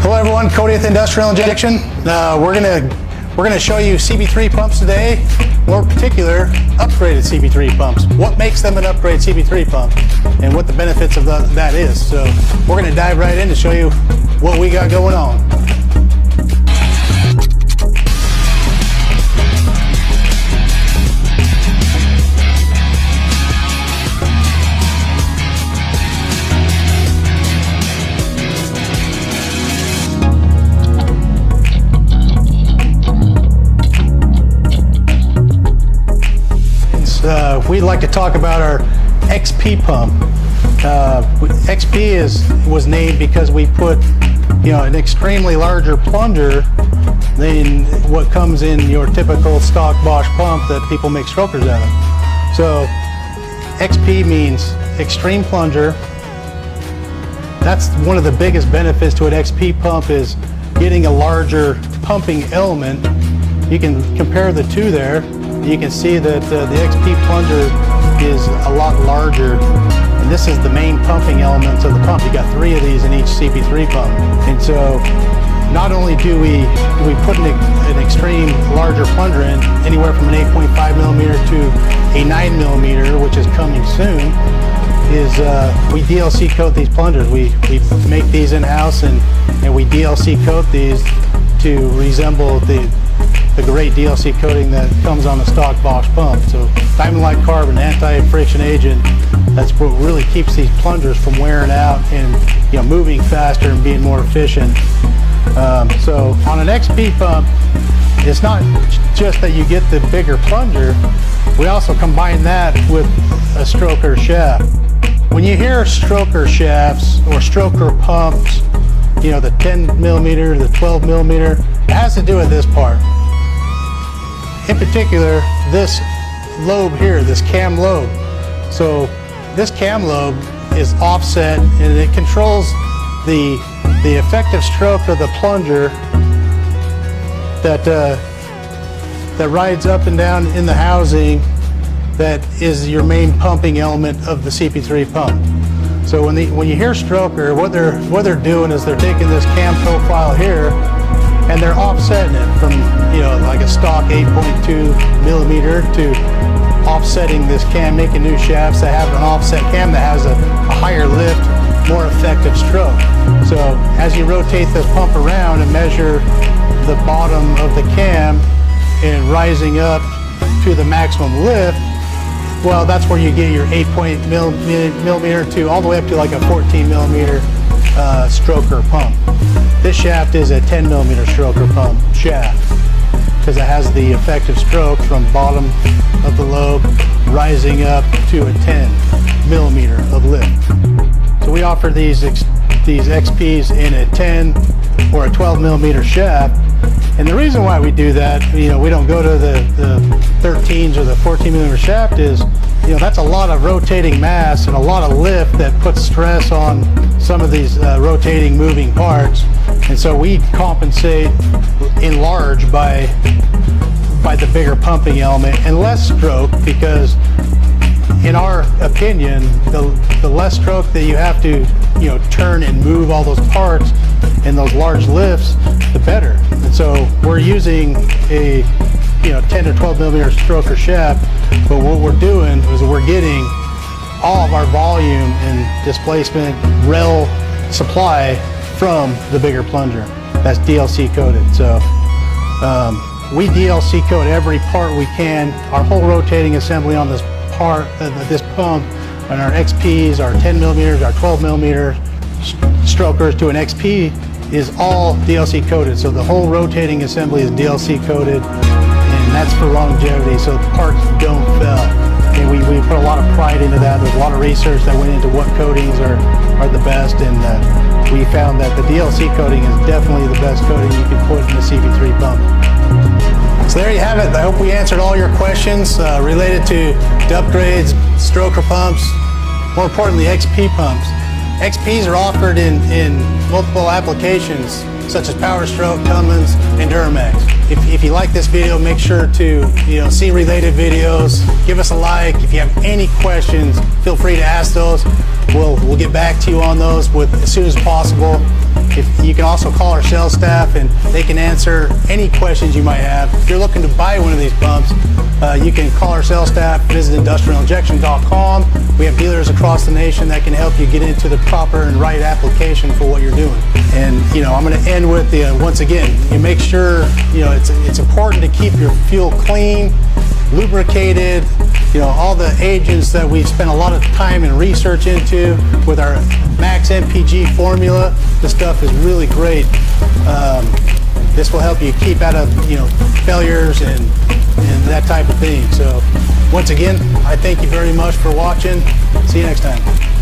Hello everyone, Cody with Industrial Injection. We're gonna show you CB3 pumps today, more particular upgraded CB3 pumps. What makes them an upgrade CB3 pump and what the benefits of that is. So we're gonna dive right in to show you what we got going on. We'd like to talk about our XP pump. XP was named because we put, an extremely larger plunger than what comes in your typical stock Bosch pump that people make strokers out of. So XP means extreme plunger. That's one of the biggest benefits to an XP pump, is getting a larger pumping element. You can compare the two there. You can see that the XP plunger is a lot larger, and this is the main pumping elements of the pump. You got 3 of these in each CB3 pump, and so not only do we put an extreme larger plunger in, anywhere from an 8.5 millimeter to a 9 millimeter, which is coming soon, is we DLC coat these plungers. We make these in-house, and we DLC coat these to resemble the great DLC coating that comes on a stock Bosch pump. So diamond-like carbon, anti-friction agent, that's what really keeps these plungers from wearing out and moving faster and being more efficient. So on an XP pump, it's not just that you get the bigger plunger, we also combine that with a stroker shaft. When you hear stroker shafts or stroker pumps, the 10 millimeter, the 12 millimeter, it has to do with this part. In particular, this lobe here, this cam lobe. So this cam lobe is offset, and it controls the effective stroke of the plunger that rides up and down in the housing that is your main pumping element of the CP3 pump. So when you hear stroker, what they're doing is they're taking this cam profile here and they're offsetting it from like a stock 8.2 millimeter to offsetting this cam, making new shafts that have an offset cam that has a higher lift, more effective stroke. So as you rotate the pump around and measure the bottom of the cam and rising up to the maximum lift, well, that's where you get your 8 millimeter to all the way up to like a 14 millimeter stroker pump. This shaft is a 10 millimeter stroker pump shaft because it has the effective stroke from bottom of the lobe rising up to a 10 millimeter of lift. So we offer these XPs in a 10 or a 12 millimeter shaft. And the reason why we do that, we don't go to the 13s or the 14 millimeter shaft is, that's a lot of rotating mass and a lot of lift that puts stress on some of these rotating, moving parts. And so we compensate in large by the bigger pumping element and less stroke, because in our opinion, the less stroke that you have to turn and move all those parts and those large lifts, the better. And so we're using a 10 to 12 millimeter stroker shaft, but what we're doing is we're getting all of our volume and displacement rel supply from the bigger plunger that's DLC coated. So we DLC coat every part we can. Our whole rotating assembly on this part, this pump, and our XPs, our 10 millimeters, our 12 millimeter strokers to an XP is all DLC coated. So the whole rotating assembly is DLC coated, and that's for longevity, so the parts don't fail. And we put a lot of pride into that. There's a lot of research that went into what coatings are the best, and we found that the DLC coating is definitely the best coating you can put in a CB3 pump. So there you have it. I hope we answered all your questions related to upgrades, stroker pumps, more importantly XP pumps. XPs are offered in multiple applications such as Power Stroke, Cummins, and Duramax. If you like this video, make sure to see related videos. Give us a like. If you have any questions, feel free to ask those. We'll get back to you on those as soon as possible. If you can also call our sales staff, and they can answer any questions you might have. If you're looking to buy one of these pumps, you can call our sales staff, visit industrialinjection.com. We have dealers across the nation that can help you get into the proper and right application for what you're doing. And I'm going to end with once again, you make sure it's important to keep your fuel clean, lubricated. All the agents that we've spent a lot of time and research into with our Max MPG formula. This stuff is really great. This will help you keep out of failures and that type of thing. So once again, I thank you very much for watching. See you next time.